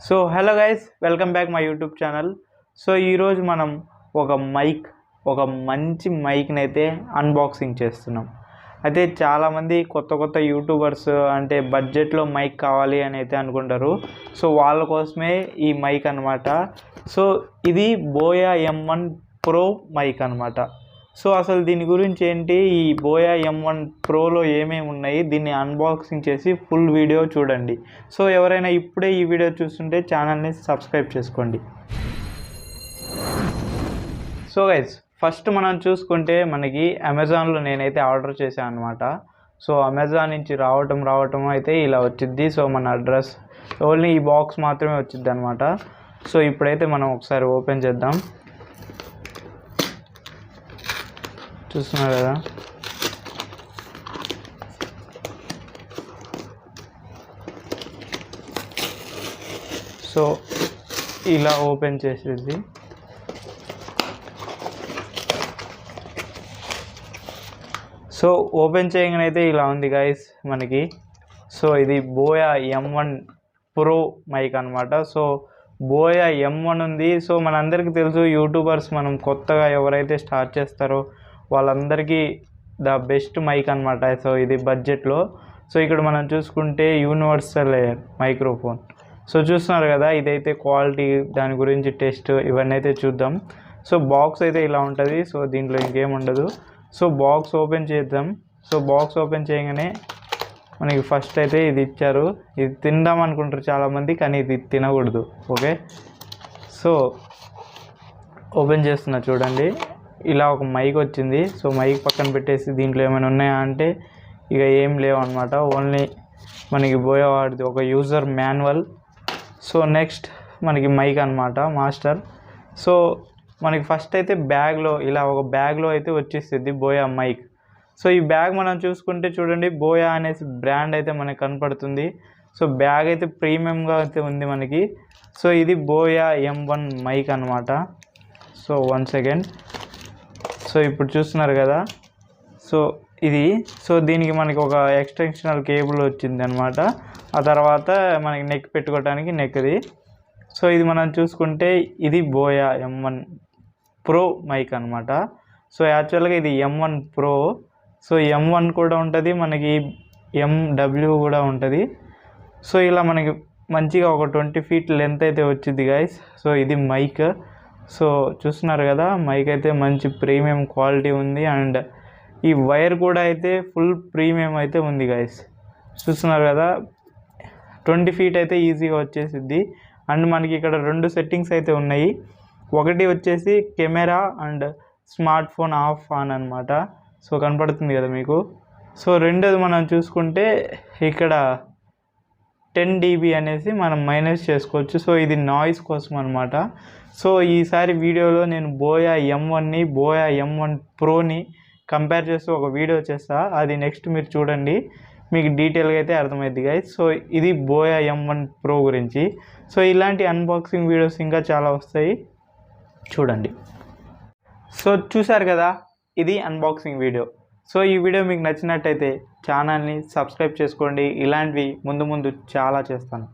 So hello guys, welcome back my YouTube channel. So ఈరోజు మనం ఒక మంచి మైక్ని అయితే అన్బాక్సింగ్ చేస్తున్నాం. అయితే చాలామంది కొత్త యూట్యూబర్స్ అంటే బడ్జెట్లో మైక్ కావాలి అని అయితే అనుకుంటారు. సో వాళ్ళ కోసమే ఈ మైక్ అనమాట. సో ఇది బోయా M1 Pro మైక్ అనమాట. సో అసలు దీని గురించి ఏంటి, ఈ బోయా M1 ప్రోలో ఏమేమి ఉన్నాయి, దీన్ని అన్బాక్సింగ్ చేసి ఫుల్ వీడియో చూడండి. సో ఎవరైనా ఇప్పుడే ఈ వీడియో చూస్తుంటే ఛానల్ని సబ్స్క్రైబ్ చేసుకోండి. సో గైస్, ఫస్ట్ మనం చూసుకుంటే మనకి అమెజాన్లో నేనైతే ఆర్డర్ చేశాను అనమాట. సో అమెజాన్ నుంచి రావటం అయితే ఇలా వచ్చింది. సో మన అడ్రస్ ఓన్లీ ఈ బాక్స్ మాత్రమే వచ్చింది అనమాట. సో ఇప్పుడైతే మనం ఒకసారి ఓపెన్ చేద్దాం. చూస్తున్నారు కదా, సో ఇలా ఓపెన్ చేసేది. సో ఓపెన్ చేయగానే అయితే ఇలా ఉంది గైస్ మనకి. సో ఇది బోయా M1 Pro మైక్ అనమాట. సో బోయా M1 ఉంది. సో మనందరికీ తెలుసు, యూట్యూబర్స్ మనం కొత్తగా ఎవరైతే స్టార్ట్ చేస్తారో వాళ్ళందరికీ ద బెస్ట్ మైక్ అనమాట. సో ఇది బడ్జెట్లో. సో ఇక్కడ మనం చూసుకుంటే యూనివర్సల్ మైక్రోఫోన్. సో చూస్తున్నారు కదా, ఇదైతే క్వాలిటీ, దాని గురించి టెస్ట్ ఇవన్నీ అయితే చూద్దాం. సో బాక్స్ అయితే ఇలా ఉంటుంది. సో దీంట్లో ఇంకేం ఉండదు. సో బాక్స్ ఓపెన్ చేద్దాం. సో బాక్స్ ఓపెన్ చేయగానే మనకి ఫస్ట్ అయితే ఇది ఇచ్చారు. ఇది తిందాం అనుకుంటారు చాలామంది, కానీ ఇది తినకూడదు. ఓకే, సో ఓపెన్ చేస్తున్నా చూడండి. ఇలా ఒక మైక్ వచ్చింది. సో మైక్ పక్కన పెట్టేసి దీంట్లో ఏమైనా ఉన్నాయా అంటే ఇక ఏం లేవు అనమాట. ఓన్లీ మనకి బోయా వాడిది ఒక యూజర్ మాన్యువల్. సో నెక్స్ట్ మనకి మైక్ అనమాట, మాస్టర్. సో మనకి ఫస్ట్ అయితే బ్యాగ్లో ఇలా ఒక బ్యాగ్లో అయితే వచ్చేస్తుంది బోయా మైక్. సో ఈ బ్యాగ్ మనం చూసుకుంటే చూడండి, బోయా అనేసి బ్రాండ్ అయితే మనకి కనపడుతుంది. సో బ్యాగ్ అయితే ప్రీమియంగా అయితే ఉంది మనకి. సో ఇది బోయా M1 మైక్ అనమాట. So 1 second. సో ఇప్పుడు చూస్తున్నారు కదా, సో ఇది. సో దీనికి మనకి ఒక ఎక్స్టెన్షనల్ కేబుల్ వచ్చింది అనమాట. ఆ తర్వాత మనకి నెక్ పెట్టుకోవడానికి నెక్ది. సో ఇది మనం చూసుకుంటే ఇది బోయా M1 Pro మైక్ అనమాట. సో యాక్చువల్గా ఇది M1 Pro. సో M1 కూడా ఉంటుంది, మనకి MW కూడా ఉంటుంది. సో ఇలా మనకి మంచిగా ఒక 20 ఫీట్ లెంత్ అయితే వచ్చింది గైస్. సో ఇది మైక్. సో చూస్తున్నారు కదా, మైక్ అయితే మంచి ప్రీమియం క్వాలిటీ ఉంది. అండ్ ఈ వైర్ కూడా అయితే ఫుల్ ప్రీమియం అయితే ఉంది గైస్. చూస్తున్నారు కదా, 20 ఫీట్ అయితే ఈజీగా వచ్చేసిద్ది. అండ్ మనకి ఇక్కడ 2 సెట్టింగ్స్ అయితే ఉన్నాయి. ఒకటి వచ్చేసి camera and smart phone off on అనమాట. సో కనపడుతుంది కదా మీకు. సో రెండోది మనం చూసుకుంటే ఇక్కడ 10 dB అనేసి మనం మైనస్ చేసుకోవచ్చు. సో ఇది నాయిస్ కోసం అనమాట. సో ఈసారి వీడియోలో నేను బోయా M1ని బోయా M1 ప్రోని కంపేర్ చేస్తూ ఒక వీడియో చేస్తా. అది నెక్స్ట్ మీరు చూడండి, మీకు డీటెయిల్గా అయితే అర్థమైంది గైస్. సో ఇది బోయా M1 Pro గురించి. సో ఇలాంటి అన్బాక్సింగ్ వీడియోస్ ఇంకా చాలా వస్తాయి, చూడండి. సో చూసారు కదా, ఇది అన్బాక్సింగ్ వీడియో. సో ఈ వీడియో మీకు నచ్చినట్టయితే ఛానల్ని సబ్స్క్రైబ్ చేసుకోండి. ఇలాంటివి ముందు చాలా చేస్తాను.